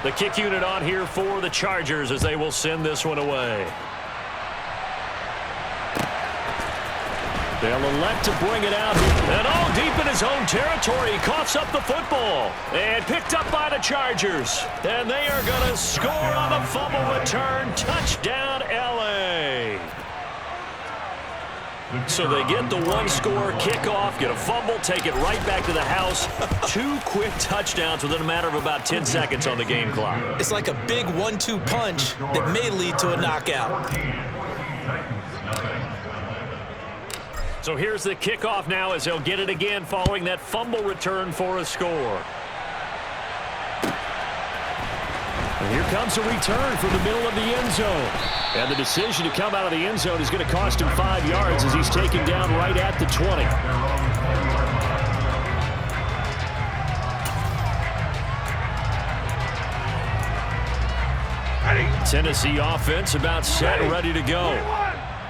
The kick unit on here for the Chargers as they will send this one away. They'll elect to bring it out. And all deep in his own territory. He coughs up the football. And picked up by the Chargers. And they are going to score on the fumble return. Touchdown, L.A. So they get the one-score kickoff, get a fumble, take it right back to the house. 2 quick touchdowns within a matter of about 10 seconds on the game clock. It's like a big 1-2 punch that may lead to a knockout. So here's the kickoff now as they'll get it again following that fumble return for a score. And here comes a return from the middle of the end zone. And the decision to come out of the end zone is going to cost him 5 yards as he's taken down right at the 20. Tennessee offense about set and ready to go.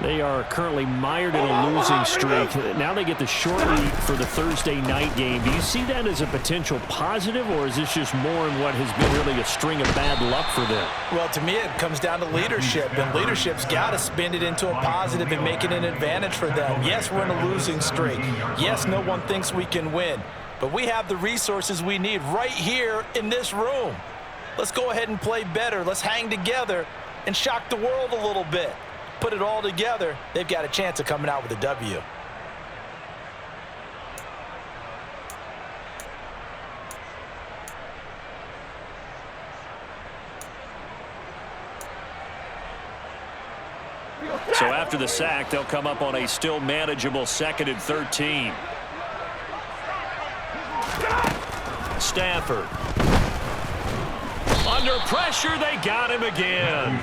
They are currently mired in a losing streak. Now they get the short week for the Thursday night game. Do you see that as a potential positive, or is this just more in what has been really a string of bad luck for them? Well, to me, it comes down to leadership, and leadership's got to spin it into a positive and make it an advantage for them. Yes, we're in a losing streak. Yes, no one thinks we can win, but we have the resources we need right here in this room. Let's go ahead and play better. Let's hang together and shock the world a little bit. Put it all together, they've got a chance of coming out with a W. So after the sack, they'll come up on a still manageable 2nd and 13. Stafford. Under pressure, they got him again.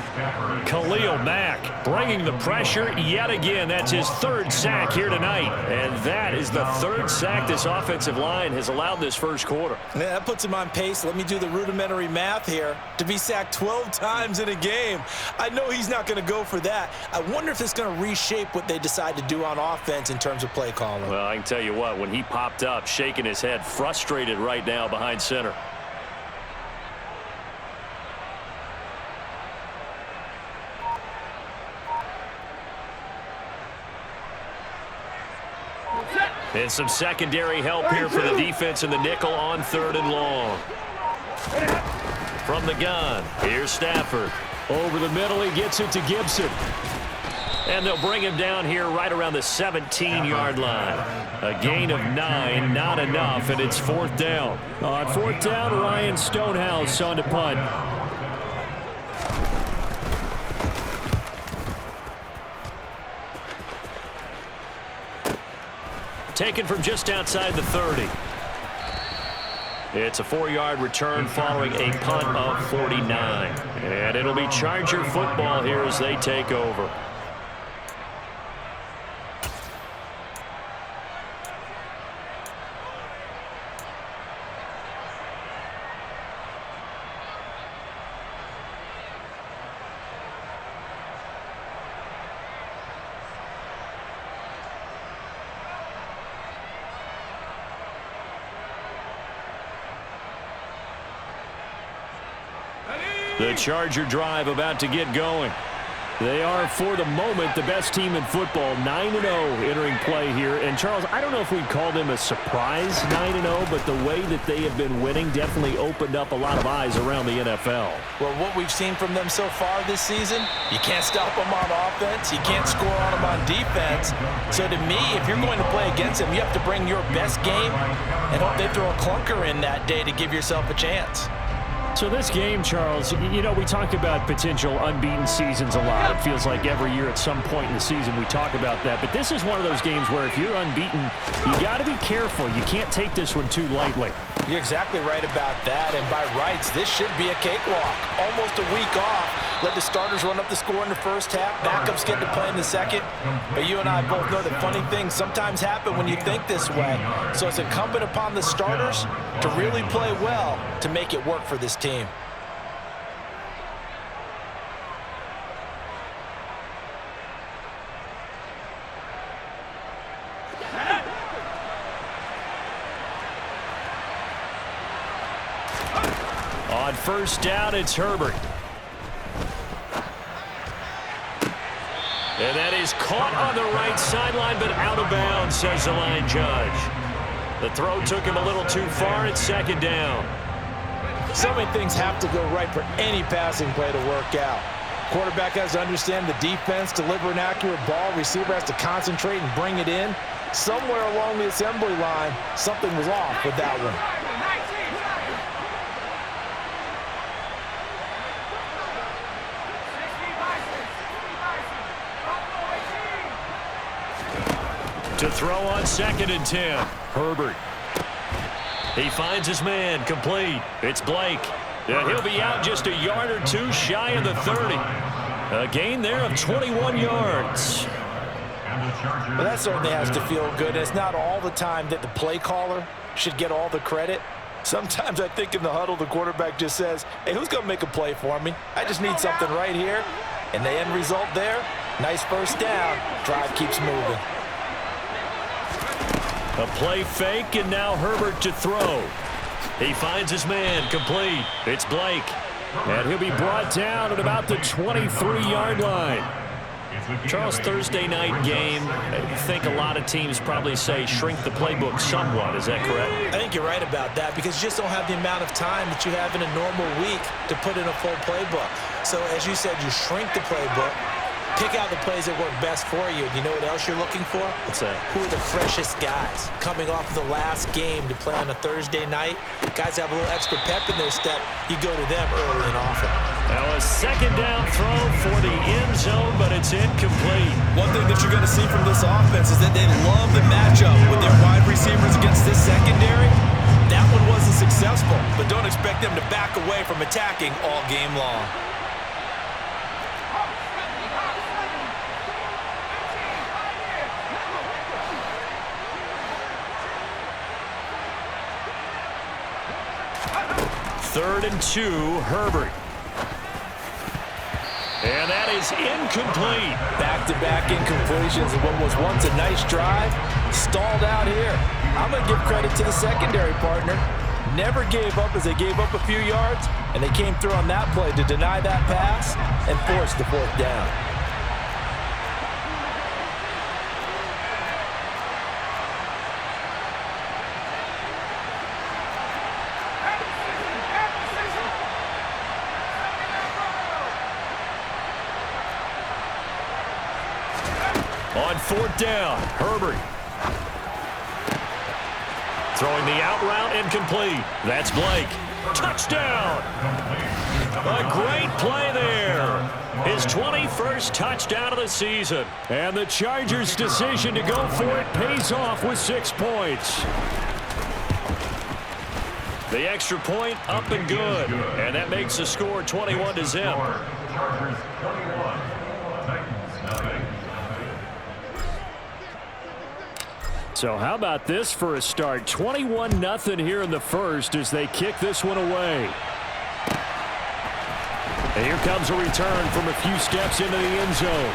Khalil Mack bringing the pressure yet again. That's his 3rd sack here tonight. And that is the 3rd sack this offensive line has allowed this first quarter. Yeah, that puts him on pace. Let me do the rudimentary math here. To be sacked 12 times in a game, I know he's not going to go for that. I wonder if it's going to reshape what they decide to do on offense in terms of play calling. Well, I can tell you what, when he popped up, shaking his head, frustrated right now behind center. And some secondary help here for the defense in the nickel on 3rd and long. From the gun, here's Stafford. Over the middle, he gets it to Gibson. And they'll bring him down here right around the 17-yard line. A gain of 9, not enough, and it's 4th down. On 4th down, Ryan Stonehouse on to punt. Taken from just outside the 30. It's a 4-yard return following a punt of 49. And it'll be Charger football here as they take over. The Charger drive about to get going. They are, for the moment, the best team in football, 9-0 entering play here. And, Charles, I don't know if we'd call them a surprise 9-0, but the way that they have been winning definitely opened up a lot of eyes around the NFL. Well, what we've seen from them so far this season, you can't stop them on offense. You can't score on them on defense. So, to me, if you're going to play against them, you have to bring your best game and hope they throw a clunker in that day to give yourself a chance. So this game, Charles, you know, we talk about potential unbeaten seasons a lot. It feels like every year at some point in the season we talk about that. But this is one of those games where if you're unbeaten, you got to be careful. You can't take this one too lightly. You're exactly right about that. And by rights, this should be a cakewalk. Almost a week off. Let the starters run up the score in the first half. Backups get to play in the second. But you and I both know that funny things sometimes happen when you think this way. So it's incumbent upon the starters to really play well to make it work for this team. On On first down, it's Herbert. And that is caught on the right sideline, but out of bounds, says the line judge. The throw took him a little too far. It's second down. So many things have to go right for any passing play to work out. Quarterback has to understand the defense, deliver an accurate ball. Receiver has to concentrate and bring it in. Somewhere along the assembly line, something was off with that one. To throw on 2nd and 10. Herbert. He finds his man, complete. It's Blake. He'll be out just a yard or two shy of the 30. A gain there of 21 yards. Well, that certainly has to feel good. It's not all the time that the play caller should get all the credit. Sometimes I think in the huddle, the quarterback just says, hey, who's going to make a play for me? I just need something right here. And the end result there, nice first down. Drive keeps moving. A play fake, and now Herbert to throw. He finds his man, complete. It's Blake. And he'll be brought down at about the 23-yard line. Charles, Thursday night game, I think a lot of teams probably say shrink the playbook somewhat. Is that correct? I think you're right about that because you just don't have the amount of time that you have in a normal week to put in a full playbook. So, as you said, you shrink the playbook. Pick out the plays that work best for you. You know what else you're looking for? What's that? Who are the freshest guys coming off of the last game to play on a Thursday night? Guys have a little extra pep in their step. You go to them early and often. Now a second down throw for the end zone, but it's incomplete. One thing that you're going to see from this offense is that they love the matchup with their wide receivers against this secondary. That one wasn't successful, but don't expect them to back away from attacking all game long. Third and 2, Herbert. And that is incomplete. Back-to-back incompletions of what was once a nice drive. Stalled out here. I'm going to give credit to the secondary partner. Never gave up as they gave up a few yards, and they came through on that play to deny that pass and force the fourth down. On fourth down, Herbert. Throwing the out route incomplete. That's Blake. Touchdown! A great play there. His 21st touchdown of the season. And the Chargers' decision to go for it pays off with 6 points. The extra point up and good. And that makes the score 21-0. So how about this for a start? 21-0 here in the first as they kick this one away. And here comes a return from a few steps into the end zone.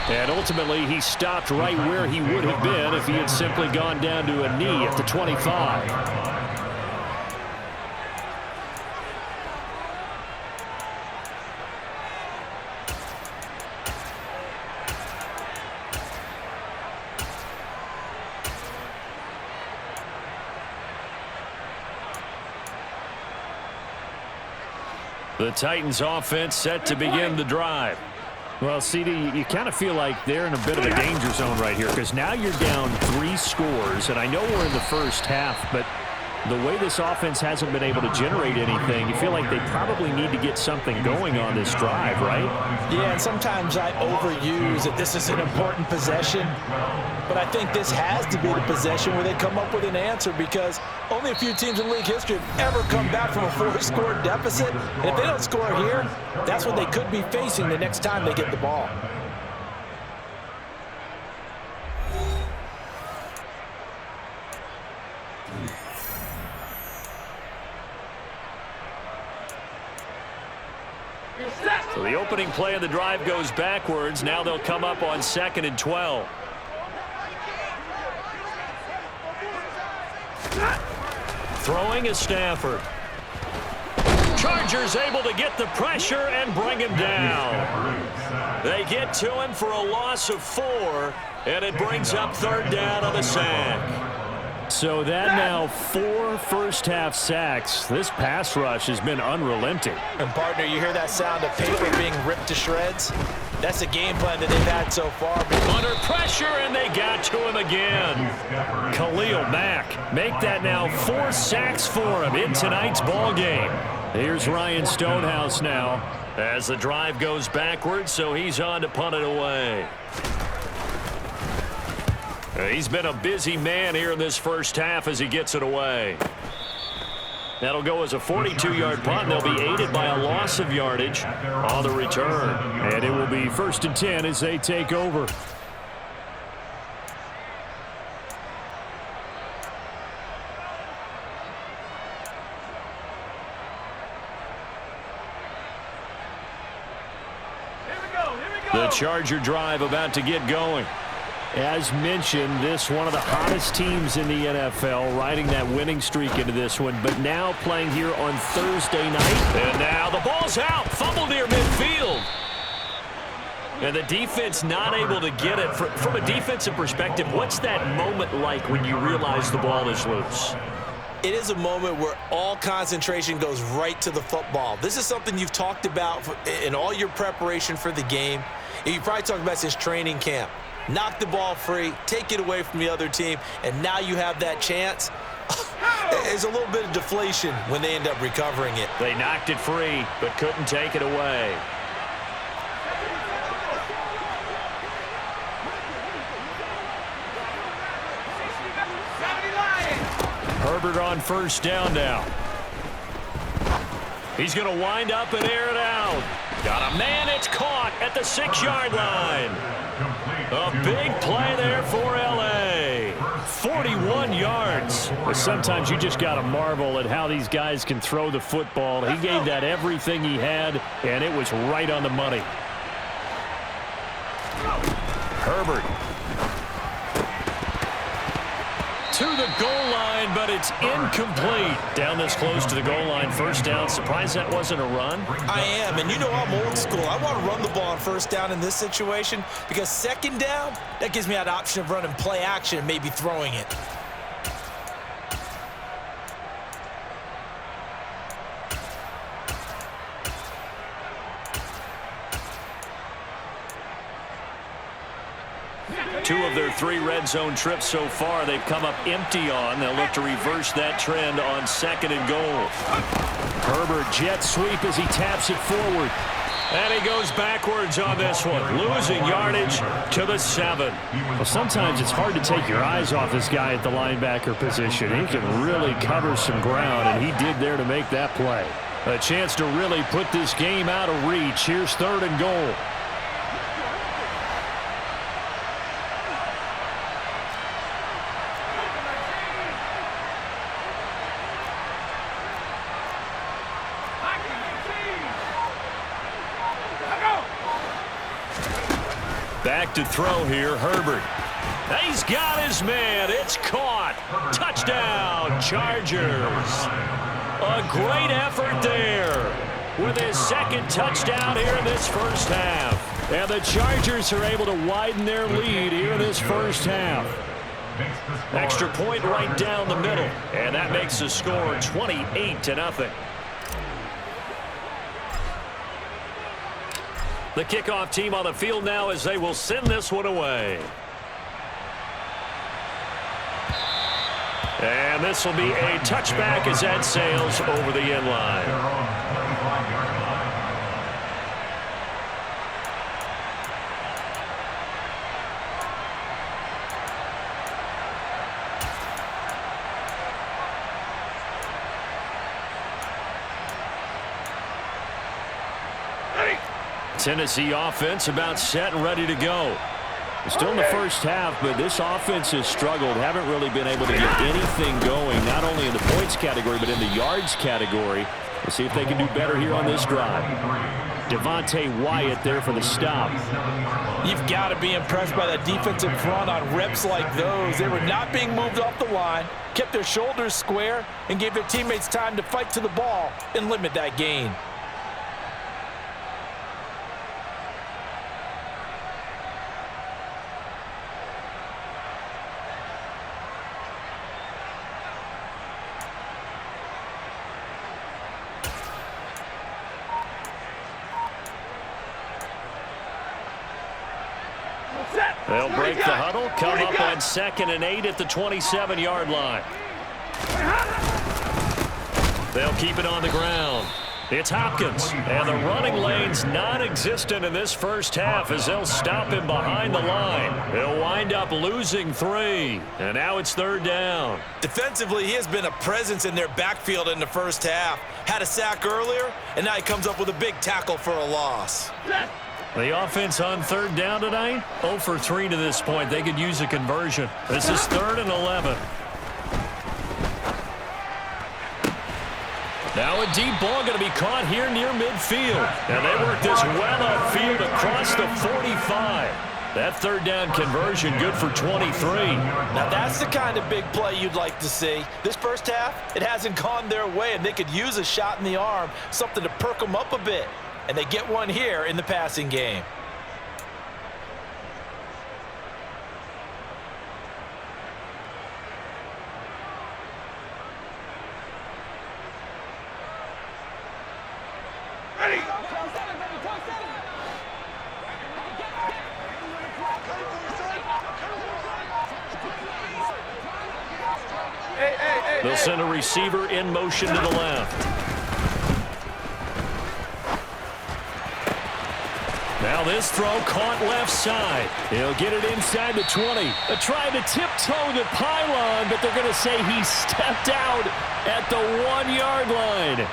And ultimately, he stopped right where he would have been if he had simply gone down to a knee at the 25. The Titans offense set to begin the drive. Well, CD, you kind of feel like they're in a bit of a danger zone right here because now you're down 3 scores, and I know we're in the first half, but the way this offense hasn't been able to generate anything, you feel like they probably need to get something going on this drive, right? Yeah, and sometimes I overuse that this is an important possession, but I think this has to be the possession where they come up with an answer because only a few teams in league history have ever come back from a 4-score deficit. And if they don't score here, that's what they could be facing the next time they get the ball. So the opening play of the drive goes backwards. Now they'll come up on 2nd and 12. Throwing is Stafford. Chargers able to get the pressure and bring him down. They get to him for a loss of 4, and it brings up 3rd down on the sack. So that now 4 first-half sacks. This pass rush has been unrelenting. And, partner, you hear that sound of paper being ripped to shreds? That's the game plan that they've had so far. Under pressure, and they got to him again. Khalil Mack make that now 4 sacks for him in tonight's ball game. Here's Ryan Stonehouse now as the drive goes backwards, so he's on to punt it away. He's been a busy man here in this first half as he gets it away. That'll go as a 42-yard punt, and they'll be aided by a loss of yardage on the return. And it will be 1st and 10 as they take over. The Charger drive about to get going. As mentioned, this one of the hottest teams in the NFL, riding that winning streak into this one, but now playing here on Thursday night. And now the ball's out, fumble near midfield. And the defense not able to get it. From a defensive perspective, what's that moment like when you realize the ball is loose? It is a moment where all concentration goes right to the football. This is something you've talked about in all your preparation for the game. You probably talked about since training camp. Knock the ball free, take it away from the other team, and now you have that chance. There's a little bit of deflation when they end up recovering it. They knocked it free, but couldn't take it away. Herbert on 1st down now. He's going to wind up and air it out. Got a man, it's caught at the 6-yard line. A big play there for L.A. 41 yards. But sometimes you just got to marvel at how these guys can throw the football. He gave that everything he had, and it was right on the money. Herbert. To the goal line, but it's incomplete. Down this close to the goal line, 1st down. Surprised that wasn't a run? I am, and you know I'm old school. I want to run the ball on 1st down in this situation because 2nd down, that gives me that option of running play action and maybe throwing it. Two of their 3 red zone trips so far, they've come up empty on. They'll look to reverse that trend on 2nd and goal. Herbert jet sweep as he taps it forward. And he goes backwards on this one, losing yardage to the 7. Well, sometimes it's hard to take your eyes off this guy at the linebacker position. He can really cover some ground, and he did there to make that play. A chance to really put this game out of reach. Here's 3rd and goal. Back to throw here, Herbert. He's got his man. It's caught. Touchdown, Chargers. A great effort there with his 2nd touchdown here in this first half. And the Chargers are able to widen their lead here in this first half. Extra point right down the middle. And that makes the score 28-0. The kickoff team on the field now as they will send this one away. And this will be a touchback as that sails over the end line. Tennessee offense about set and ready to go. Still in the first half, but this offense has struggled. Haven't really been able to get anything going, not only in the points category, but in the yards category. We'll see if they can do better here on this drive. Devontae Wyatt there for the stop. You've got to be impressed by that defensive front on reps like those. They were not being moved off the line, kept their shoulders square, and gave their teammates time to fight to the ball and limit that gain. They'll break the huddle, come up on 2nd and 8 at the 27-yard line. They'll keep it on the ground. It's Hopkins, and the running lane's non-existent in this first half as they'll stop him behind the line. He'll wind up losing 3, and now it's 3rd down. Defensively, he has been a presence in their backfield in the first half. Had a sack earlier, and now he comes up with a big tackle for a loss. The offense on 3rd down tonight, 0 for 3 to this point. They could use a conversion. This is 3rd and 11. Now a deep ball going to be caught here near midfield. And they work this well upfield across the 45. That 3rd down conversion good for 23. Now that's the kind of big play you'd like to see. This first half, it hasn't gone their way, and they could use a shot in the arm, something to perk them up a bit. And they get one here in the passing game. They'll send a receiver in motion to the left. Now this throw caught left side. He'll get it inside the 20. Trying to tiptoe the pylon, but they're going to say he stepped out at the 1-yard line.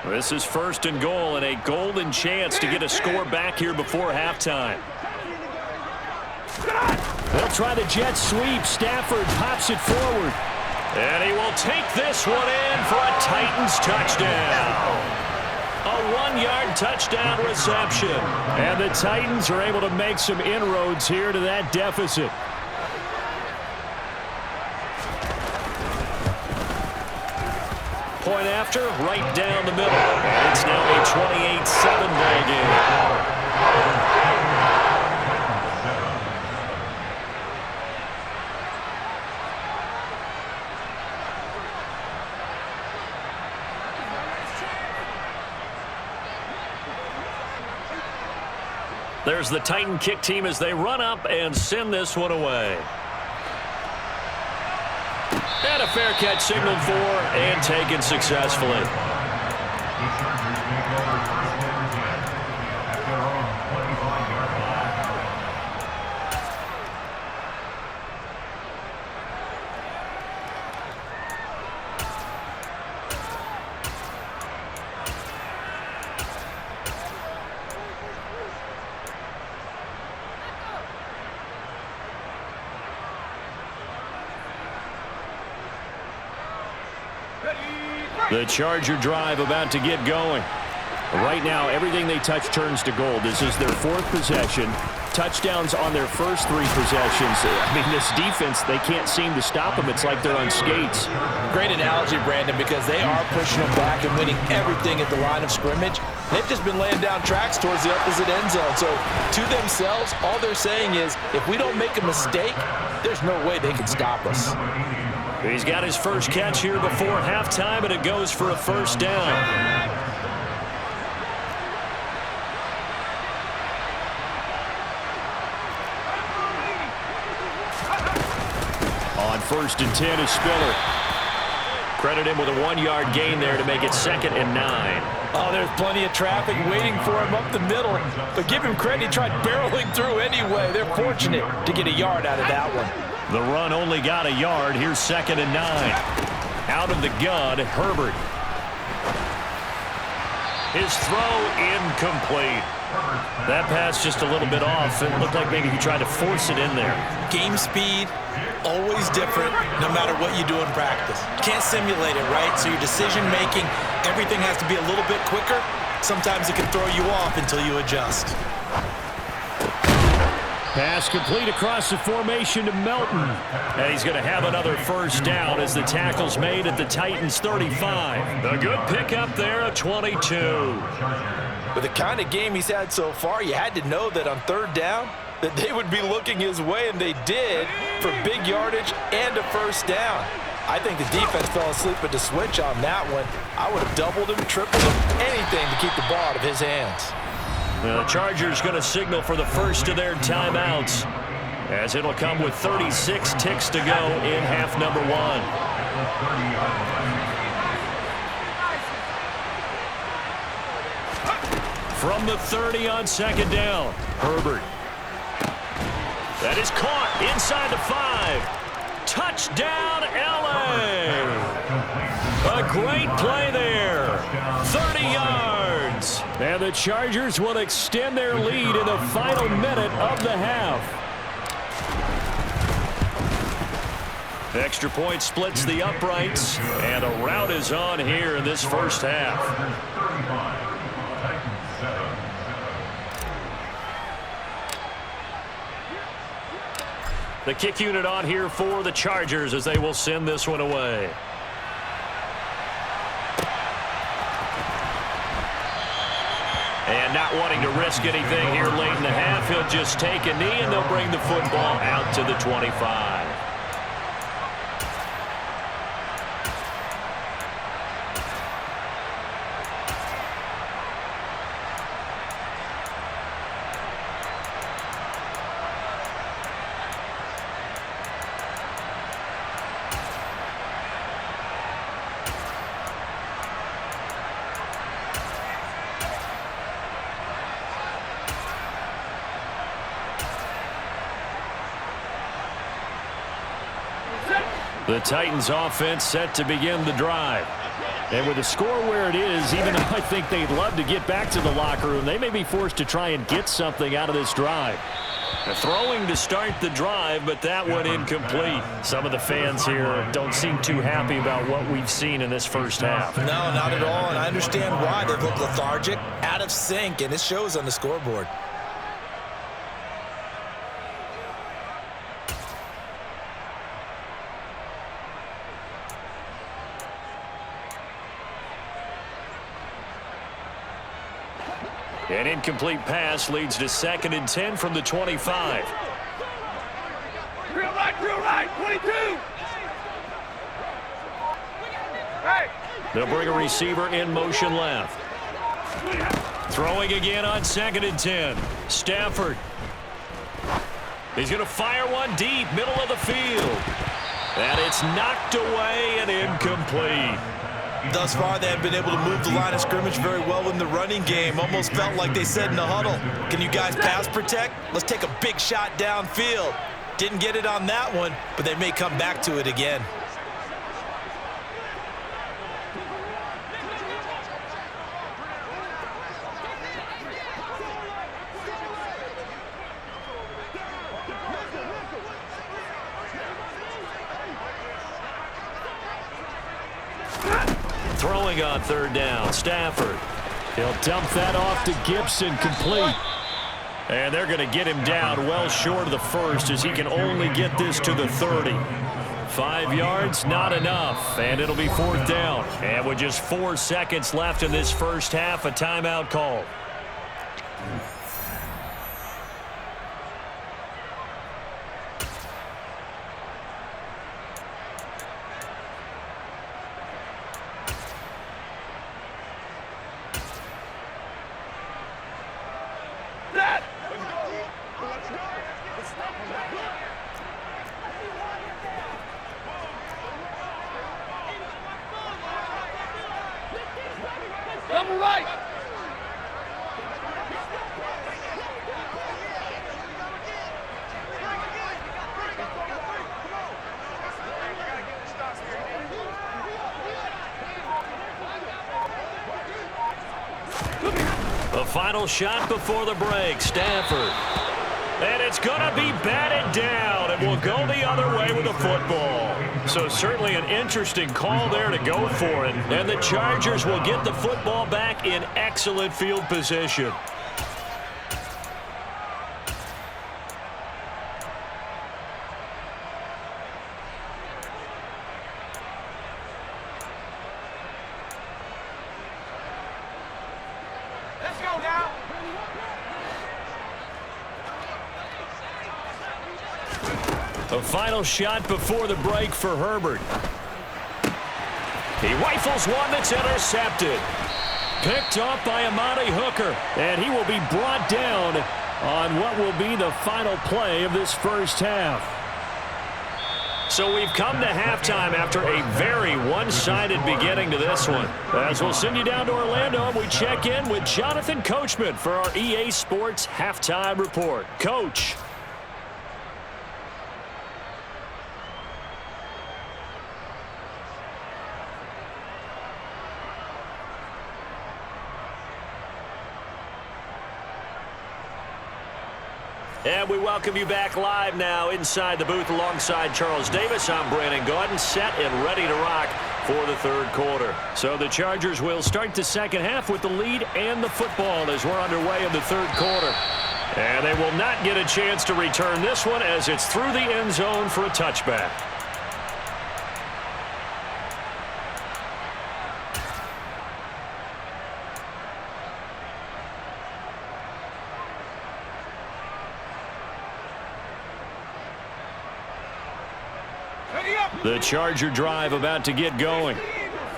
This is 1st and goal and a golden chance to get a score back here before halftime. They'll try the jet sweep. Stafford pops it forward. And he will take this one in for a Titans touchdown. A 1-yard touchdown reception. And the Titans are able to make some inroads here to that deficit. Point after, right down the middle. And it's now a 28-7 ball game. There's the Titan kick team as they run up and send this one away. And a fair catch signaled for and taken successfully. The Charger drive about to get going. Right now, everything they touch turns to gold. This is their 4th possession. Touchdowns on their first 3 possessions. I mean, this defense, they can't seem to stop them. It's like they're on skates. Great analogy, Brandon, because they are pushing them back and winning everything at the line of scrimmage. They've just been laying down tracks towards the opposite end zone. So, to themselves, all they're saying is, if we don't make a mistake, there's no way they can stop us. He's got his first catch here before halftime, and it goes for a 1st down. On 1st and 10 is Spiller. Credit him with a 1-yard gain there to make it 2nd and 9. Oh, there's plenty of traffic waiting for him up the middle. But give him credit, he tried barreling through anyway. They're fortunate to get a yard out of that one. The run only got a yard. Here's 2nd and 9. Out of the gun, Herbert. His throw incomplete. That pass just a little bit off. It looked like maybe he tried to force it in there. Game speed, always different no matter what you do in practice. Can't simulate it, right? So your decision-making, everything has to be a little bit quicker. Sometimes it can throw you off until you adjust. Pass complete across the formation to Melton. And he's going to have another first down as the tackle's made at the Titans' 35. A good pickup there, a 22. With the kind of game he's had so far, you had to know that on third down that they would be looking his way, and they did, for big yardage and a first down. I think the defense fell asleep at the switch on that one. I would have doubled him, tripled him, anything to keep the ball out of his hands. The Chargers going to signal for the first of their timeouts, as it'll come with 36 ticks to go in half number one. From the 30 on second down, Herbert. That is caught inside the 5. Touchdown, L.A. A great play there. 30 yards. And the Chargers will extend their lead in the final minute of the half. Extra point splits the uprights, and a rout is on here in this first half. The kick unit on here for the Chargers as they will send this one away. And not wanting to risk anything here late in the half, he'll just take a knee and they'll bring the football out to the 25. The Titans offense set to begin the drive. And with the score where it is, even though I think they'd love to get back to the locker room, they may be forced to try and get something out of this drive. Throwing to start the drive, but that one incomplete. Some of the fans here don't seem too happy about what we've seen in this first half. No, not at all, and I understand why. They look lethargic, out of sync, and it shows on the scoreboard. An incomplete pass leads to 2nd and 10 from the 25. Real right, 22. Hey. They'll bring a receiver in motion left. Throwing again on 2nd and 10. Stafford. He's going to fire one deep, middle of the field. And it's knocked away and incomplete. Thus far, they have been able to move the line of scrimmage very well in the running game. Almost felt like they said in the huddle, can you guys pass protect? Let's take a big shot downfield. Didn't get it on that one, but they may come back to it again. Throwing on 3rd down, Stafford. He'll dump that off to Gibson, complete. And they're going to get him down well short of the 1st as he can only get this to the 30. 5 yards, not enough, and it'll be 4th down. And with just 4 seconds left in this first half, a timeout call. Double right. final shot before the break. Stafford. And it's going to be batted down, and will go the other way with the football. So certainly an interesting call there to go for it. And the Chargers will get the football back in excellent field position. Let's go now. A final shot before the break for Herbert. He rifles one that's intercepted. Picked off by Amani Hooker. And he will be brought down on what will be the final play of this first half. So we've come to halftime after a very one-sided beginning to this one. As we'll send you down to Orlando, and we check in with Jonathan Coachman for our EA Sports Halftime Report. Coach. And we welcome you back live now inside the booth alongside Charles Davis. I'm Brandon Gordon, set and ready to rock for the third quarter. So the Chargers will start the second half with the lead and the football as we're underway in the third quarter. And they will not get a chance to return this one as it's through the end zone for a touchback. The Charger drive about to get going.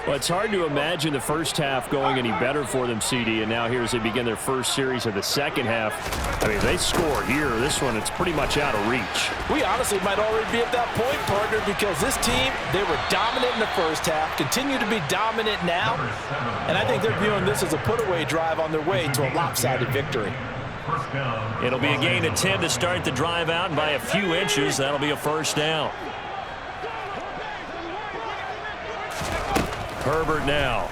Well, it's hard to imagine the first half going any better for them, CD, and now here as they begin their first series of the second half. I mean, they score here. This one, it's pretty much out of reach. We honestly might already be at that point, partner, because this team, they were dominant in the first half, continue to be dominant now, and I think they're viewing this as a put-away drive on their way to a lopsided victory. It'll be a gain of 10 to start the drive out, and by a few inches, that'll be a first down. Herbert now.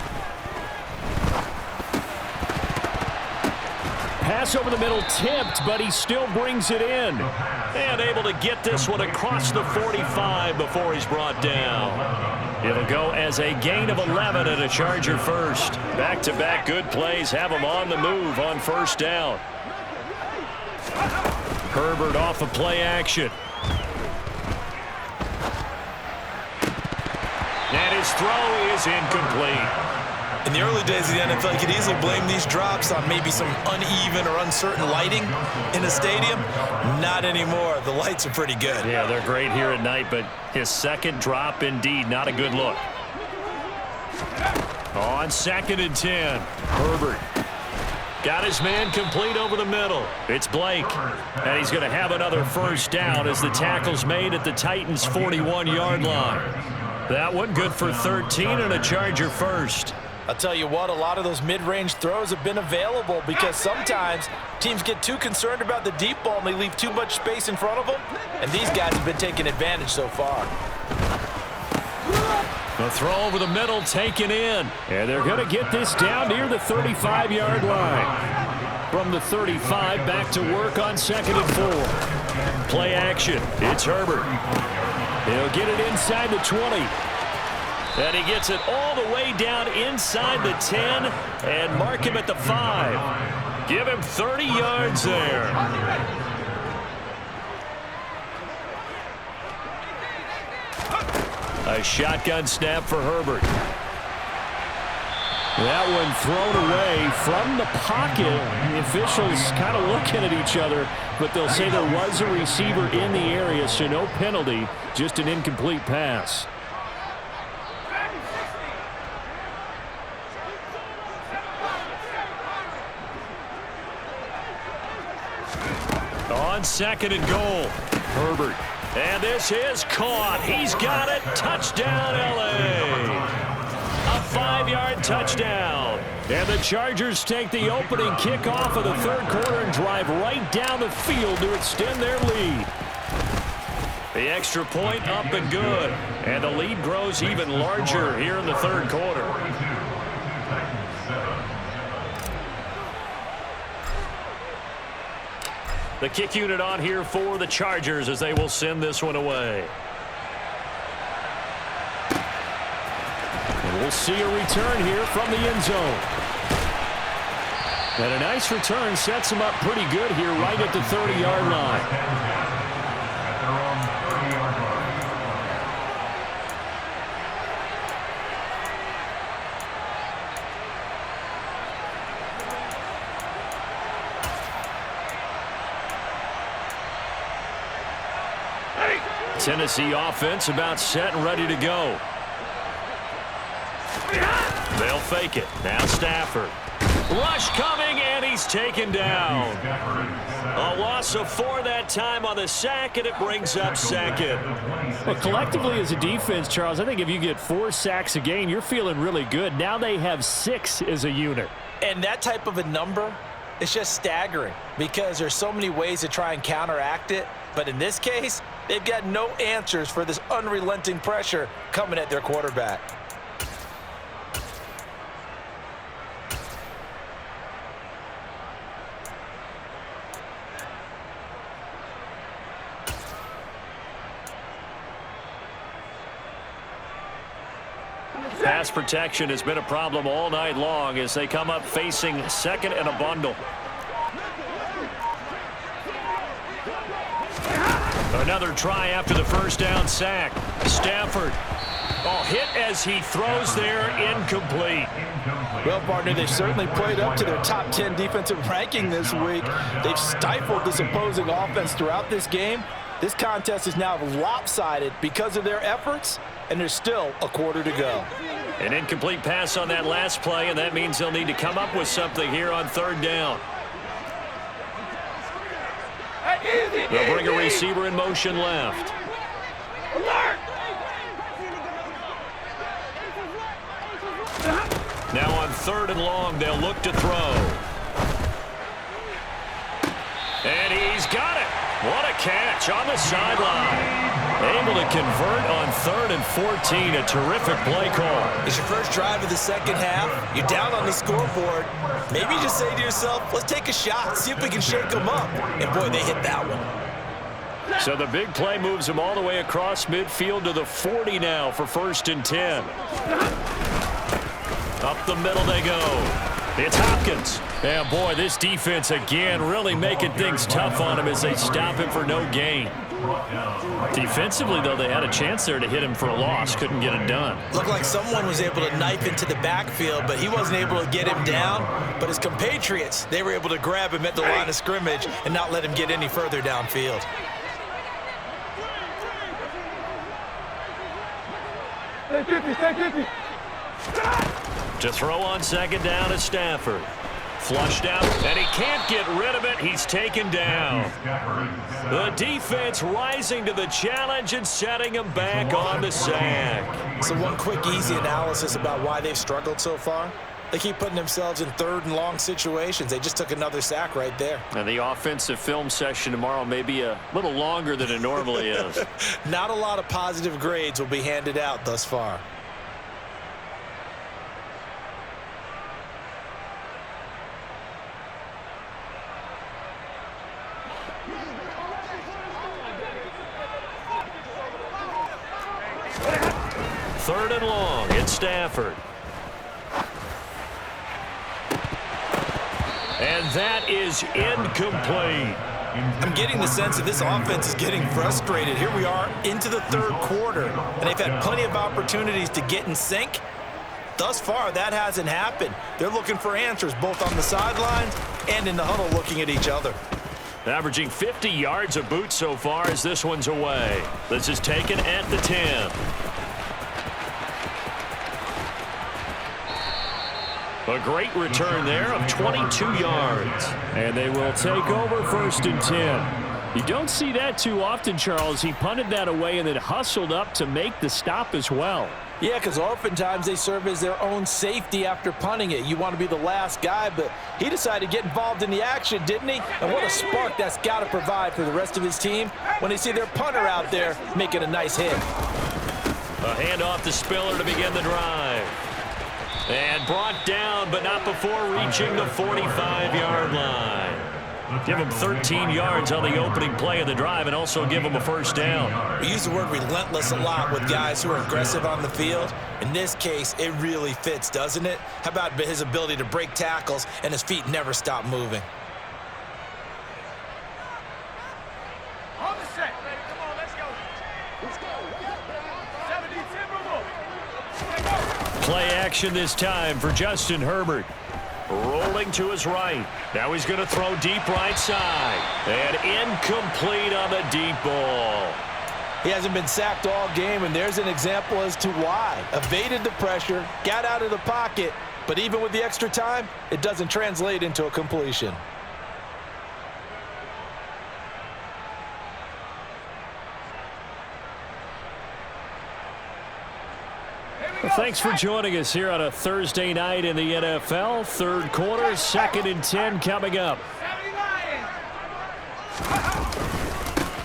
Pass over the middle tipped, but he still brings it in. And able to get this one across the 45 before he's brought down. It'll go as a gain of 11 and a Charger first. Back-to-back good plays have him on the move on first down. Herbert off of play action. And his throw is incomplete. In the early days of the NFL, you could easily blame these drops on maybe some uneven or uncertain lighting in a stadium. Not anymore. The lights are pretty good. Yeah, they're great here at night, but his second drop, indeed, not a good look. On 2nd and 10, Herbert got his man complete over the middle. It's Blake, and he's going to have another first down as the tackle's made at the Titans' 41-yard line. That one good for 13 and a Charger first. I'll tell you what, a lot of those mid-range throws have been available because sometimes teams get too concerned about the deep ball and they leave too much space in front of them, and these guys have been taking advantage so far. The throw over the middle taken in, and they're going to get this down near the 35-yard line. From the 35 back to work on 2nd and 4. Play action. It's Herbert. He'll get it inside the 20. And he gets it all the way down inside the 10 and mark him at the 5. Give him 30 yards there. A shotgun snap for Herbert. That one thrown away from the pocket. The officials kind of looking at each other, but they'll say there was a receiver in the area, so no penalty, just an incomplete pass. On 2nd and goal, Herbert. And this is caught. He's got it. Touchdown, L.A. A 5-yard touchdown. And the Chargers take the opening kickoff of the third quarter and drive right down the field to extend their lead. The extra point up and good. And the lead grows even larger here in the third quarter. The kick unit on here for the Chargers as they will send this one away. And we'll see a return here from the end zone. And a nice return sets him up pretty good here right at the 30-yard line. Tennessee offense about set and ready to go. They'll fake it. Now Stafford. Rush coming, and he's taken down. A loss of 4 that time on the sack, and it brings up second. Well, collectively as a defense, Charles, I think if you get 4 sacks a game, you're feeling really good. Now they have 6 as a unit. And that type of a number is just staggering because there's so many ways to try and counteract it. But in this case, they've got no answers for this unrelenting pressure coming at their quarterback. Pass protection has been a problem all night long as they come up facing second and a bundle. Another try after the first down sack. Stafford. Oh, hit as he throws there, incomplete. Well, partner, they've certainly played up to their top 10 defensive ranking this week. They've stifled this opposing offense throughout this game. This contest is now lopsided because of their efforts, and there's still a quarter to go. An incomplete pass on that last play, and that means they'll need to come up with something here on third down. They'll bring a receiver in motion left. Now on third and long, they'll look to throw. And he's got it. What a catch on the sideline. Able to convert on 3rd and 14. A terrific play call. It's your first drive of the second half. You're down on the scoreboard. Maybe you just say to yourself, let's take a shot, see if we can shake them up. And, boy, they hit that one. So the big play moves them all the way across midfield to the 40 now for 1st and 10. Up the middle they go. It's Hopkins. And, boy, this defense again really making things tough on him as they stop him for no gain. Defensively, though, they had a chance there to hit him for a loss. Couldn't get it done. Looked like someone was able to knife into the backfield, but he wasn't able to get him down. But his compatriots, they were able to grab him at the line of scrimmage and not let him get any further downfield. Stay 50. To throw on second down is Stafford. Flushed out, and he can't get rid of it. He's taken down. The defense rising to the challenge and setting him back on the sack. So one quick, easy analysis about why they've struggled so far. They keep putting themselves in 3rd and long situations. They just took another sack right there. And the offensive film session tomorrow may be a little longer than it normally is. Not a lot of positive grades will be handed out thus far. Third and long, it's Stafford. And that is incomplete. I'm getting the sense that this offense is getting frustrated. Here we are into the 3rd quarter, and they've had plenty of opportunities to get in sync. Thus far, that hasn't happened. They're looking for answers both on the sidelines and in the huddle looking at each other. Averaging 50 yards a boot so far as this one's away. This is taken at the 10. A great return there of 22 yards. And they will take over 1st and 10. You don't see that too often, Charles. He punted that away and then hustled up to make the stop as well. Yeah, because oftentimes they serve as their own safety after punting it. You want to be the last guy, but he decided to get involved in the action, didn't he? And what a spark that's got to provide for the rest of his team when they see their punter out there making a nice hit. A handoff to Spiller to begin the drive. And brought down, but not before reaching the 45-yard line. Give them 13 yards on the opening play of the drive and also give them a first down. We use the word relentless a lot with guys who are aggressive on the field. In this case, it really fits, doesn't it? How about his ability to break tackles and his feet never stop moving? On the set. Come on, let's go. Let's go. 70-10, Play action this time for Justin Herbert. Rolling to his right. Now he's going to throw deep right side. And incomplete on the deep ball. He hasn't been sacked all game, and there's an example as to why. Evaded the pressure, got out of the pocket, but even with the extra time, it doesn't translate into a completion. Well, thanks for joining us here on a Thursday night in the NFL. Third quarter, 2nd and 10 coming up.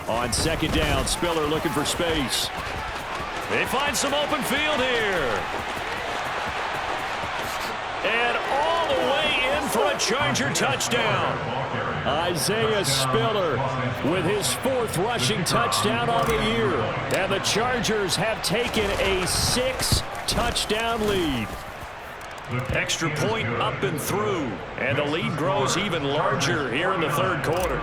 On 2nd down, Spiller looking for space. They find some open field here. And all the way in for a Charger touchdown. Isaiah Spiller with his 4th rushing touchdown on the year. And the Chargers have taken a 6-touchdown lead. Extra point up and through. And the lead grows even larger here in the 3rd quarter.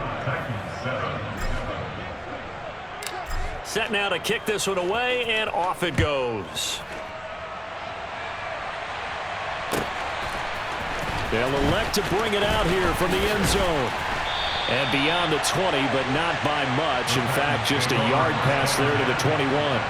Set now to kick this one away, and off it goes. They'll elect to bring it out here from the end zone. And beyond the 20, but not by much. In fact, just a yard pass there to the 21.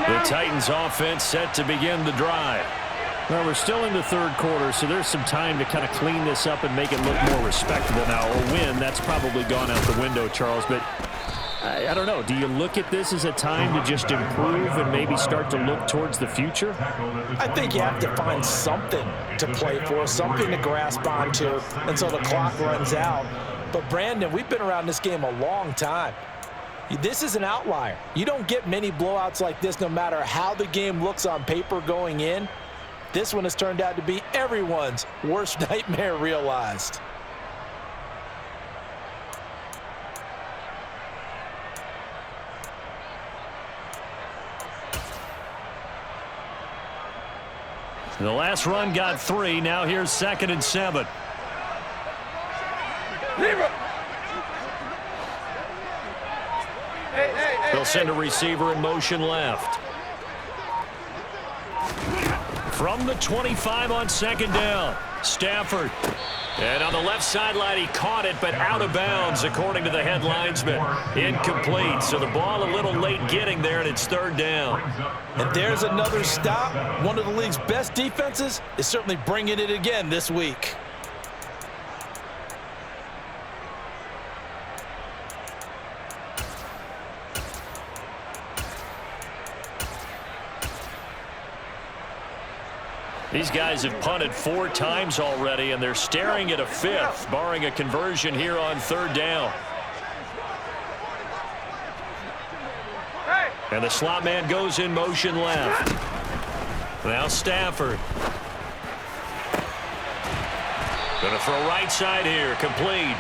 The Titans offense set to begin the drive. Well, we're still in the 3rd quarter, so there's some time to kind of clean this up and make it look more respectable now. Or win, that's probably gone out the window, Charles. But I don't know. Do you look at this as a time to just improve and maybe start to look towards the future? I think you have to find something to play for, something to grasp onto until the clock runs out. But, Brandon, we've been around this game a long time. This is an outlier. You don't get many blowouts like this no matter how the game looks on paper going in. This one has turned out to be everyone's worst nightmare realized. The last run got 3. Now here's 2nd and 7. They'll send a receiver in motion left. From the 25 on 2nd down, Stafford. And on the left sideline, he caught it, but out of bounds, according to the head linesman. Incomplete, so the ball a little late getting there, and it's 3rd down. And there's another stop. One of the league's best defenses is certainly bringing it again this week. These guys have punted 4 times already, and they're staring at a 5th, barring a conversion here on 3rd down. And the slot man goes in motion left. Now Stafford. Going to throw right side here, complete.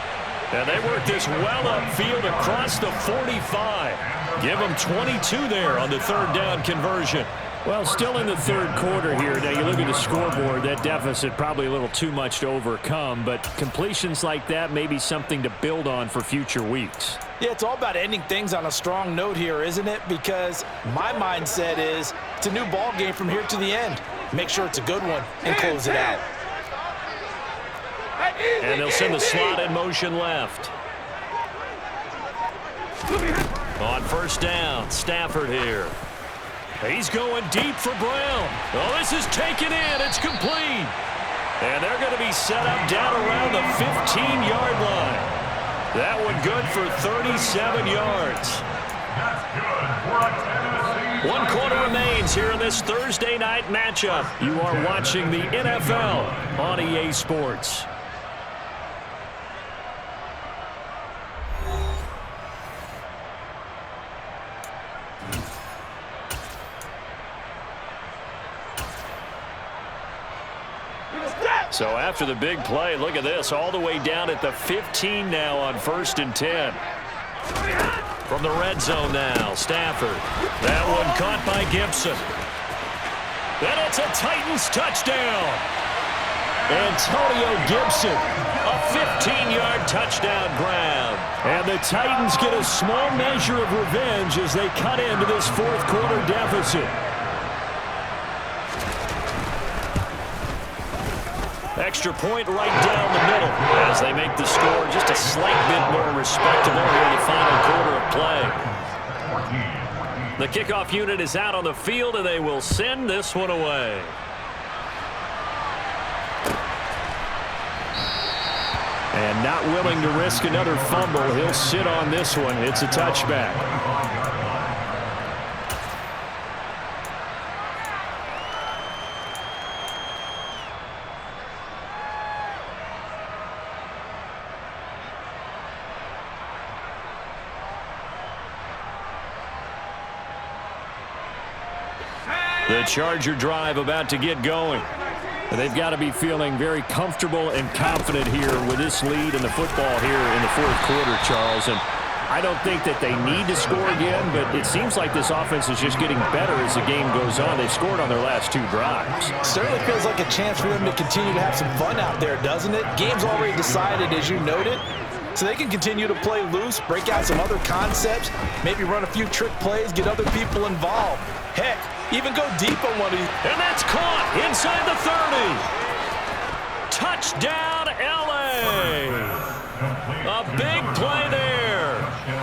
And they work this well upfield across the 45. Give them 22 there on the 3rd down conversion. Well, still in the 3rd quarter here. Now, you look at the scoreboard, that deficit probably a little too much to overcome, but completions like that may be something to build on for future weeks. Yeah, it's all about ending things on a strong note here, isn't it? Because my mindset is it's a new ball game from here to the end. Make sure it's a good one and close it out. And they'll send the slot in motion left. On 1st down, Stafford here. He's going deep for Brown. Oh, this is taken in. It's complete. And they're going to be set up down around the 15-yard line. That one good for 37 yards. One quarter remains here in this Thursday night matchup. You are watching the NFL on EA Sports. So after the big play, look at this, all the way down at the 15 now on 1st and 10. From the red zone now, Stafford. That one caught by Gibson. And it's a Titans touchdown. Antonio Gibson. A 15-yard touchdown grab. And the Titans get a small measure of revenge as they cut into this fourth quarter deficit. Extra point right down the middle as they make the score just a slight bit more respectable here in the final quarter of play. The kickoff unit is out on the field, and they will send this one away. And not willing to risk another fumble, he'll sit on this one. It's a touchback. The Charger drive about to get going. They've got to be feeling very comfortable and confident here with this lead in the football here in the fourth quarter, Charles. And I don't think that they need to score again, but it seems like this offense is just getting better as the game goes on. They've scored on their last 2 drives. Certainly feels like a chance for them to continue to have some fun out there, doesn't it? Game's already decided, as you noted. So they can continue to play loose, break out some other concepts, maybe run a few trick plays, get other people involved. Heck, even go deep on one of these. And that's caught inside the 30. Touchdown, L.A. A big play there.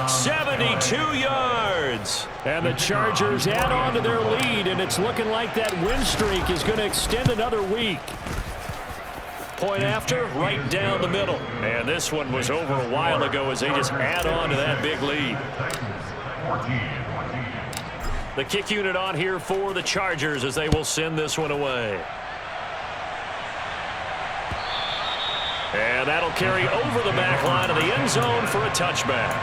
72 yards. And the Chargers add on to their lead, and it's looking like that win streak is going to extend another week. Point after, right down the middle. And this one was over a while ago as they just add on to that big lead. The kick unit on here for the Chargers as they will send this one away. And that'll carry over the back line of the end zone for a touchback.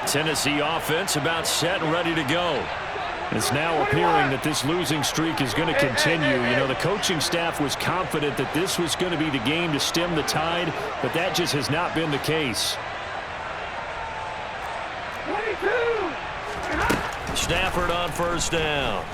Tennessee offense about set and ready to go. It's now appearing that this losing streak is going to continue. You know, the coaching staff was confident that this was going to be the game to stem the tide, but that just has not been the case. Stafford on 1st down.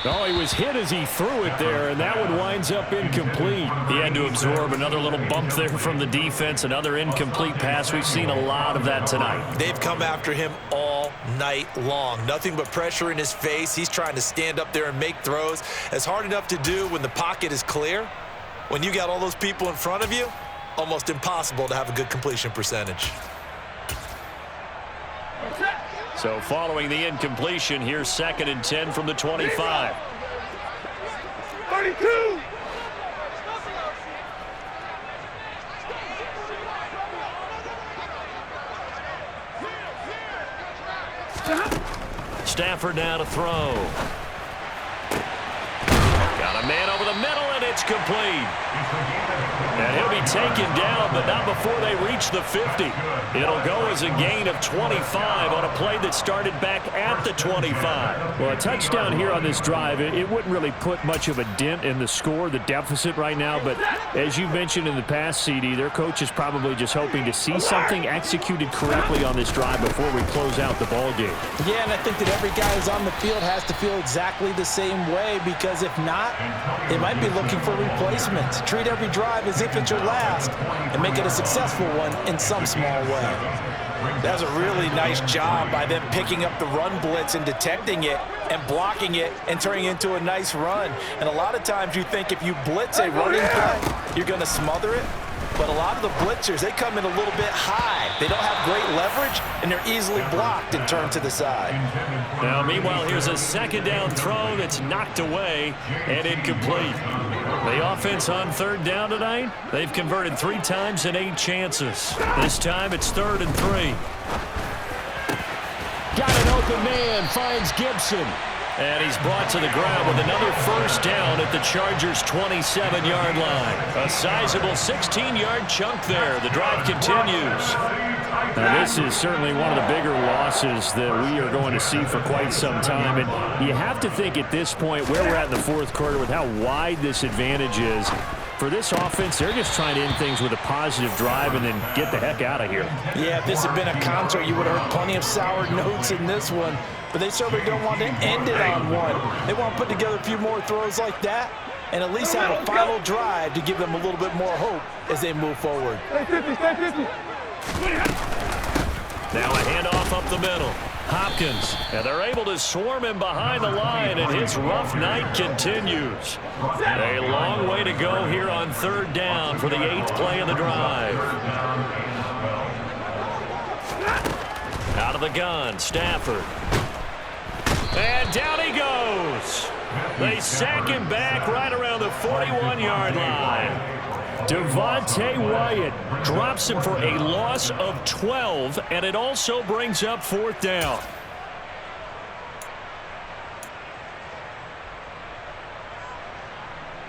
Oh, he was hit as he threw it there, and that one winds up incomplete. He had to absorb another little bump there from the defense, another incomplete pass. We've seen a lot of that tonight. They've come after him all night long. Nothing but pressure in his face. He's trying to stand up there and make throws. It's hard enough to do when the pocket is clear. When you got all those people in front of you, almost impossible to have a good completion percentage. So following the incompletion, here's 2nd and 10 from the 25. 32. Stafford now to throw. Got a man over the middle, and it's complete. And he'll be taken down, but not before they reach the 50. It'll go as a gain of 25 on a play that started back at the 25. Well, a touchdown here on this drive, it wouldn't really put much of a dent in the score, the deficit right now. But as you mentioned in the past, CD, their coach is probably just hoping to see something executed correctly on this drive before we close out the ball game. Yeah, and I think that every guy who's on the field has to feel exactly the same way, because if not, they might be looking for replacements. Treat every drive as if it's your last and make it a successful one in some small way. That was a really nice job by them picking up the run blitz and detecting it and blocking it and turning it into a nice run. And a lot of times you think if you blitz a running play, you're going to smother it. But a lot of the blitzers, they come in a little bit high. They don't have great leverage, and they're easily blocked and turned to the side. Now, meanwhile, here's a 2nd down throw that's knocked away and incomplete. The offense on 3rd down tonight, they've converted 3 times in 8 chances. This time it's 3rd and 3. open man finds Gibson. And he's brought to the ground with another first down at the Chargers' 27-yard line. A sizable 16-yard chunk there. The drive continues. Now, this is certainly one of the bigger losses that we are going to see for quite some time. And you have to think at this point where we're at in the fourth quarter with how wide this advantage is. For this offense, they're just trying to end things with a positive drive and then get the heck out of here. Yeah, if this had been a concert, you would have heard plenty of sour notes in this one. But they certainly don't want to end it on one. They want to put together a few more throws like that and at least have a final drive to give them a little bit more hope as they move forward. Now a handoff up the middle. Hopkins, and they're able to swarm him behind the line, and his rough night continues. A long way to go here on third down for the 8th play of the drive. Out of the gun, Stafford. And down he goes. They sack him back right around the 41-yard line. Devontae Wyatt drops him for a loss of 12, and it also brings up fourth down.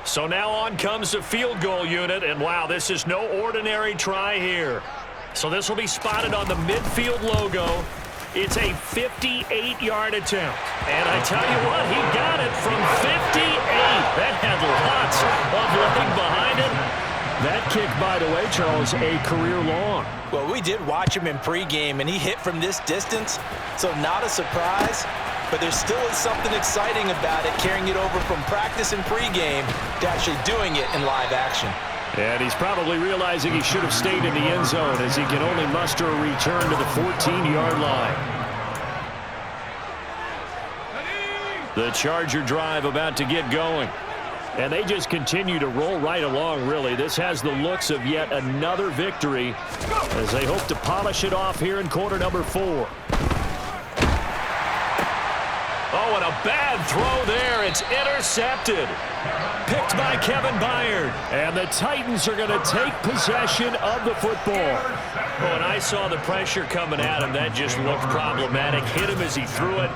So now on comes the field goal unit, and wow, this is no ordinary try here. So this will be spotted on the midfield logo. It's a 58-yard attempt. And I tell you what, he got it from 58. That had lots of leg behind it. That kick, by the way, Charles, a career long. Well, we did watch him in pregame, and he hit from this distance, so not a surprise. But there still is something exciting about it, carrying it over from practice and pregame to actually doing it in live action. And he's probably realizing he should have stayed in the end zone as he can only muster a return to the 14-yard line. The Charger drive about to get going. And they just continue to roll right along, really. This has the looks of yet another victory as they hope to polish it off here in quarter number 4. Oh, and a bad throw there. It's intercepted. Picked by Kevin Byard. And the Titans are going to take possession of the football. Oh, and I saw the pressure coming at him. That just looked problematic. Hit him as he threw it,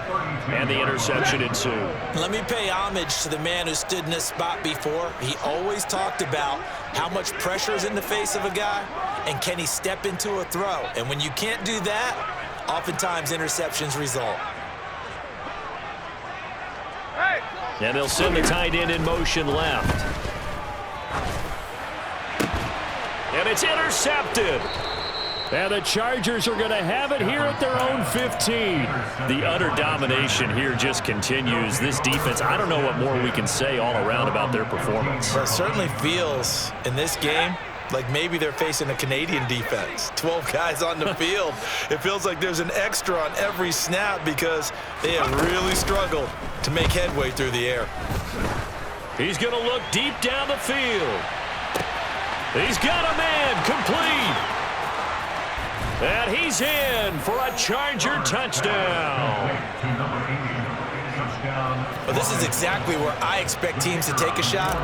and the interception ensued. Let me pay homage to the man who stood in this spot before. He always talked about how much pressure is in the face of a guy, and can he step into a throw. And when you can't do that, oftentimes interceptions result. And they'll send the tight end in motion left. And it's intercepted. And the Chargers are going to have it here at their own 15. The utter domination here just continues. This defense, I don't know what more we can say all around about their performance. Well, it certainly feels in this game like maybe they're facing a Canadian defense. 12 guys on the field. It feels like there's an extra on every snap because they have really struggled to make headway through the air. He's going to look deep down the field. He's got a man complete. And he's in for a Charger touchdown. Well, this is exactly where I expect teams to take a shot.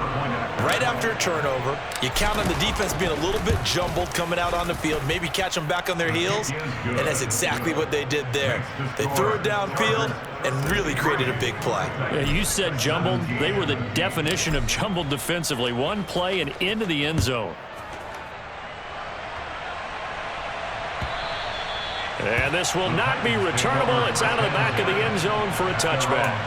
Right after a turnover, you count on the defense being a little bit jumbled coming out on the field, maybe catch them back on their heels, and that's exactly what they did there. They threw it downfield and really created a big play. Yeah, you said jumbled. They were the definition of jumbled defensively. One play and into the end zone. And this will not be returnable. It's out of the back of the end zone for a touchback.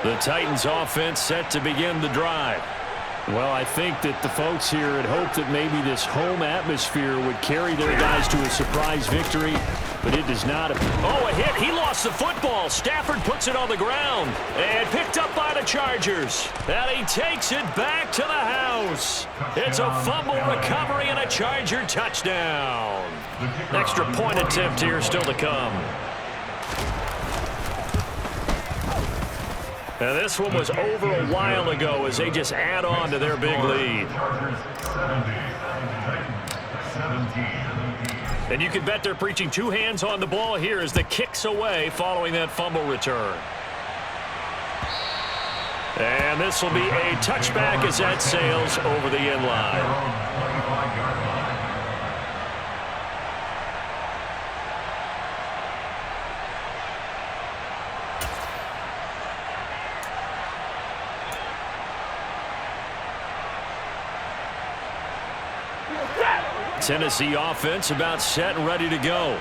The Titans offense set to begin the drive. Well, I think that the folks here had hoped that maybe this home atmosphere would carry their guys to a surprise victory, but it does not. Oh, a hit. He lost the football. Stafford puts it on the ground and picked up by the Chargers. And he takes it back to the house. It's a fumble recovery and a Charger touchdown. Extra point attempt here still to come. And this one was over a while ago as they just add on to their big lead. And you can bet they're preaching two hands on the ball here as the kick's away following that fumble return. And this will be a touchback as that sails over the end line. Tennessee offense about set and ready to go.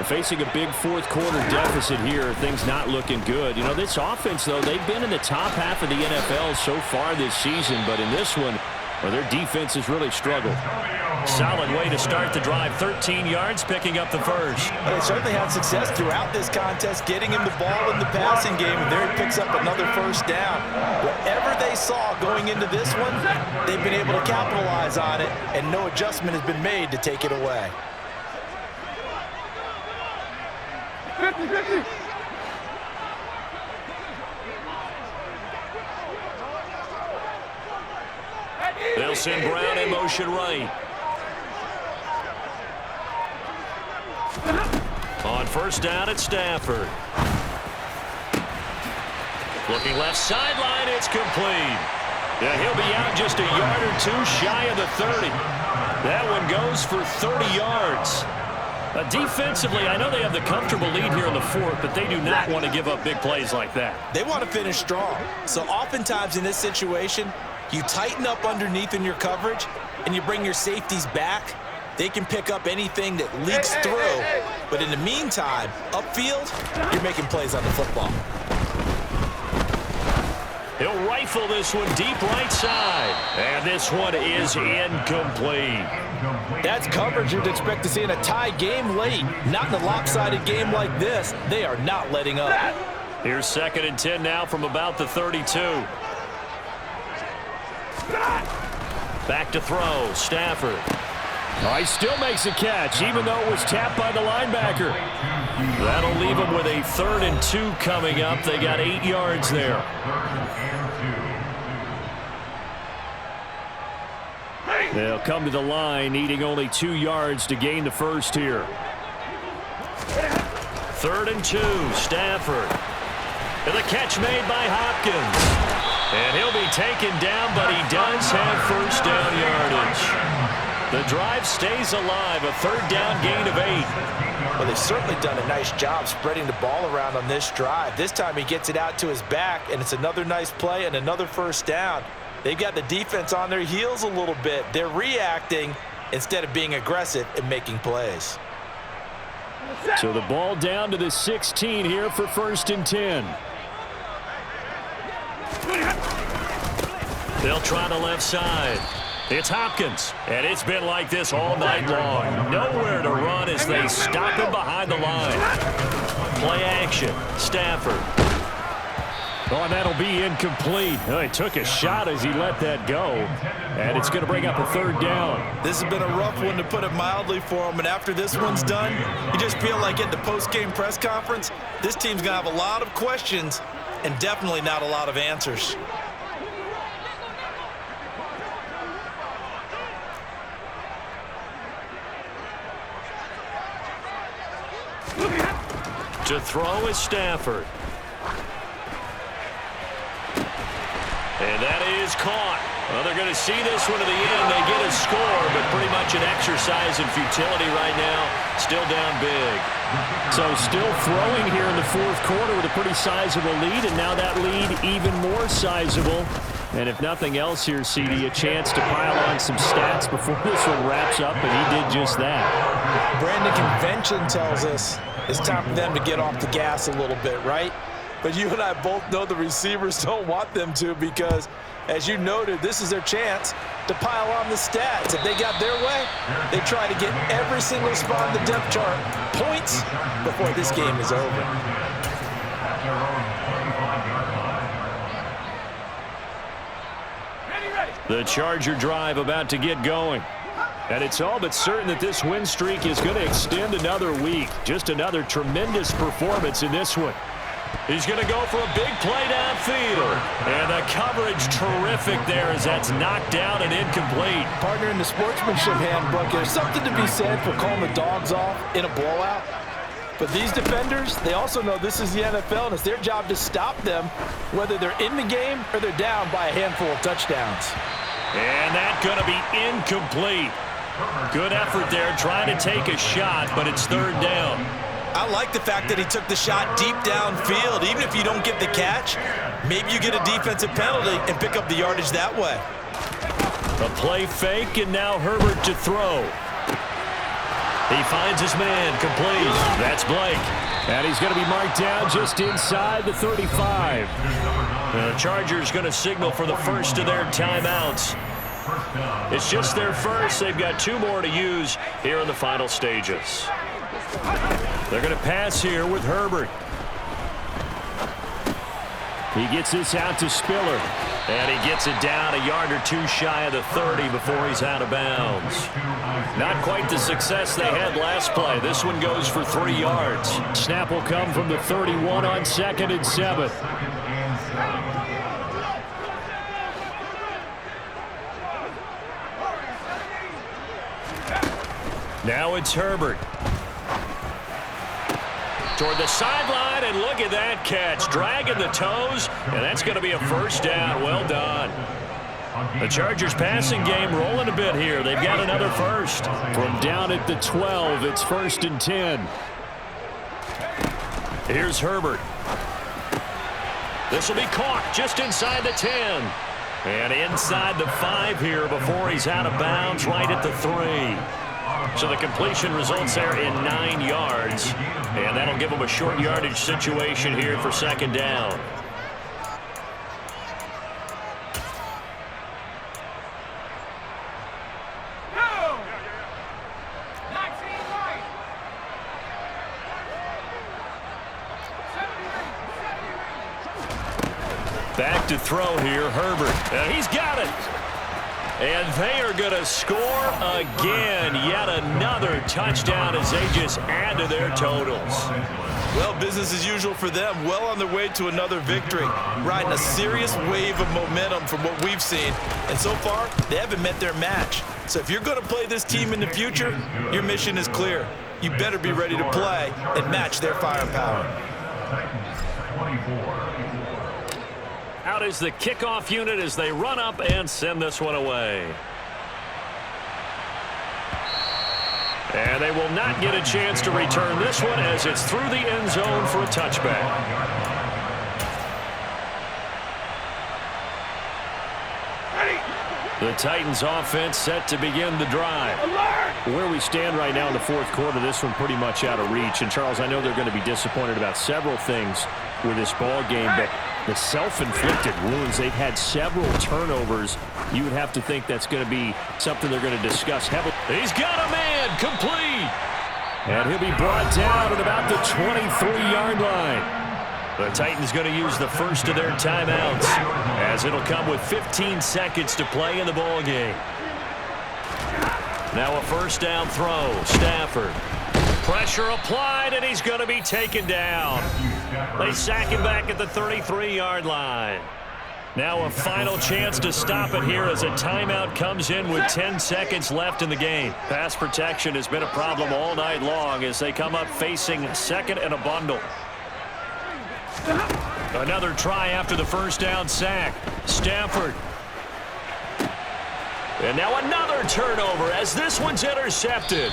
Facing a big fourth quarter deficit here, things not looking good. You know, this offense, though, they've been in the top half of the NFL so far this season, but in this one, well, their defense has really struggled. Solid way to start the drive. 13 yards, picking up the first. They certainly had success throughout this contest, getting him the ball in the passing game, and there he picks up another first down. Whatever they saw going into this one, they've been able to capitalize on it, and no adjustment has been made to take it away. 50-50. They'll send Brown in motion right. On first down at Stafford. Looking left sideline, it's complete. Yeah, he'll be out just a yard or two shy of the 30. That one goes for 30 yards. Defensively, I know they have the comfortable lead here in the fourth, but they do not want to give up big plays like that. They want to finish strong. So oftentimes in this situation, you tighten up underneath in your coverage, and you bring your safeties back. They can pick up anything that leaks through. But in the meantime, upfield, you're making plays on the football. He'll rifle this one deep right side. And this one is incomplete. That's coverage you'd expect to see in a tie game late. Not in a lopsided game like this. They are not letting up. Here's 2nd and 10 now from about the 32. Back to throw. Stafford. Oh, he still makes a catch, even though it was tapped by the linebacker. That'll leave them with a 3rd and 2 coming up. They got 8 yards there. They'll come to the line, needing only 2 yards to gain the first here. 3rd and 2, Stafford. And the catch made by Hopkins. And he'll be taken down, but he does have first down yardage. The drive stays alive, a 3rd down gain of 8. Well, they've certainly done a nice job spreading the ball around on this drive. This time he gets it out to his back, and it's another nice play and another first down. They've got the defense on their heels a little bit. They're reacting instead of being aggressive and making plays. So the ball down to the 16 here for 1st and 10. They'll try the left side. It's Hopkins, and it's been like this all night long. Nowhere to run as they stop him behind the line. Play action. Stafford. Oh, and that'll be incomplete. Oh, he took a shot as he let that go, and it's going to bring up a 3rd down. This has been a rough one, to put it mildly, for him, and after this one's done, you just feel like at the post-game press conference, this team's going to have a lot of questions and definitely not a lot of answers. To throw is Stafford. And that is caught. Well, they're going to see this one to the end. They get a score, but pretty much an exercise in futility right now. Still down big. So still throwing here in the fourth quarter with a pretty sizable lead, and now that lead even more sizable. And if nothing else here, CD, a chance to pile on some stats before this one wraps up, and he did just that. Brandon, convention tells us it's time for them to get off the gas a little bit, right? But you and I both know the receivers don't want them to, because, as you noted, this is their chance to pile on the stats. If they got their way, they try to get every single spot in the depth chart points before this game is over. The Charger drive about to get going. And it's all but certain that this win streak is going to extend another week. Just another tremendous performance in this one. He's going to go for a big play downfield. And the coverage terrific there as that's knocked down and incomplete. Partner, in the sportsmanship handbook, there's something to be said for calling the dogs off in a blowout. But these defenders, they also know this is the NFL, and it's their job to stop them, whether they're in the game or they're down by a handful of touchdowns. And that's going to be incomplete. Good effort there trying to take a shot, but it's third down. I like the fact that he took the shot deep downfield. Even if you don't get the catch, maybe you get a defensive penalty and pick up the yardage that way. A play fake, and now Herbert to throw. He finds his man, complete. That's Blake. And he's going to be marked down just inside the 35. The Chargers going to signal for the first of their timeouts. It's just their first. They've got 2 more to use here in the final stages. They're going to pass here with Herbert. He gets this out to Spiller. And he gets it down a yard or 2 shy of the 30 before he's out of bounds. Not quite the success they had last play. This one goes for 3 yards. Snap will come from the 31 on 2nd and 7. Now it's Herbert. Toward the sideline, and look at that catch. Dragging the toes, and that's going to be a first down. Well done. The Chargers passing game rolling a bit here. They've got another first. From down at the 12, it's 1st and 10. Here's Herbert. This will be caught just inside the 10. And inside the 5 here before he's out of bounds right at the 3. So the completion results there in 9 yards. And that'll give them a short yardage situation here for 2nd down. Back to throw here, Herbert. And he's got it. And they are going to score again. Yet another touchdown as they just add to their totals. Well, business as usual for them. Well on their way to another victory. Riding a serious wave of momentum from what we've seen. And so far, they haven't met their match. So if you're going to play this team in the future, your mission is clear. You better be ready to play and match their firepower. Out is the kickoff unit as they run up and send this one away. And they will not get a chance to return this one as it's through the end zone for a touchback. The Titans offense set to begin the drive. Where we stand right now in the 4th quarter, this one pretty much out of reach. And, Charles, I know they're going to be disappointed about several things with this ball game, but the self-inflicted wounds, they've had several turnovers. You would have to think that's going to be something they're going to discuss heavily. He's got a man, complete. And he'll be brought down at about the 23-yard line. The Titans going to use the first of their timeouts as it'll come with 15 seconds to play in the ball game. Now a first down throw. Stafford. Pressure applied, and he's going to be taken down. They sack him back at the 33-yard line. Now a final chance to stop it here as a timeout comes in with 10 seconds left in the game. Pass protection has been a problem all night long as they come up facing 2nd and a bundle. Another try after the first down sack. Stafford. And now another turnover as this one's intercepted.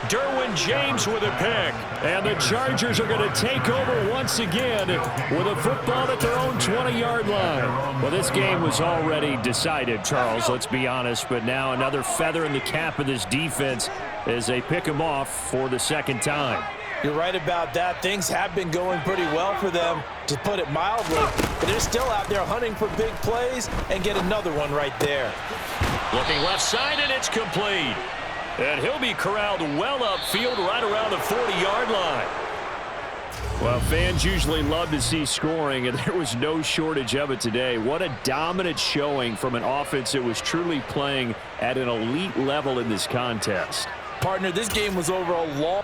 Derwin James with a pick. And the Chargers are going to take over once again with a football at their own 20-yard line. Well, this game was already decided, Charles, let's be honest. But now another feather in the cap of this defense as they pick them off for the 2nd time. You're right about that. Things have been going pretty well for them, to put it mildly. But they're still out there hunting for big plays and get another one right there. Looking left side, and it's complete. And he'll be corralled well upfield right around the 40-yard line. Well, fans usually love to see scoring, and there was no shortage of it today. What a dominant showing from an offense that was truly playing at an elite level in this contest. Partner, this game was over a long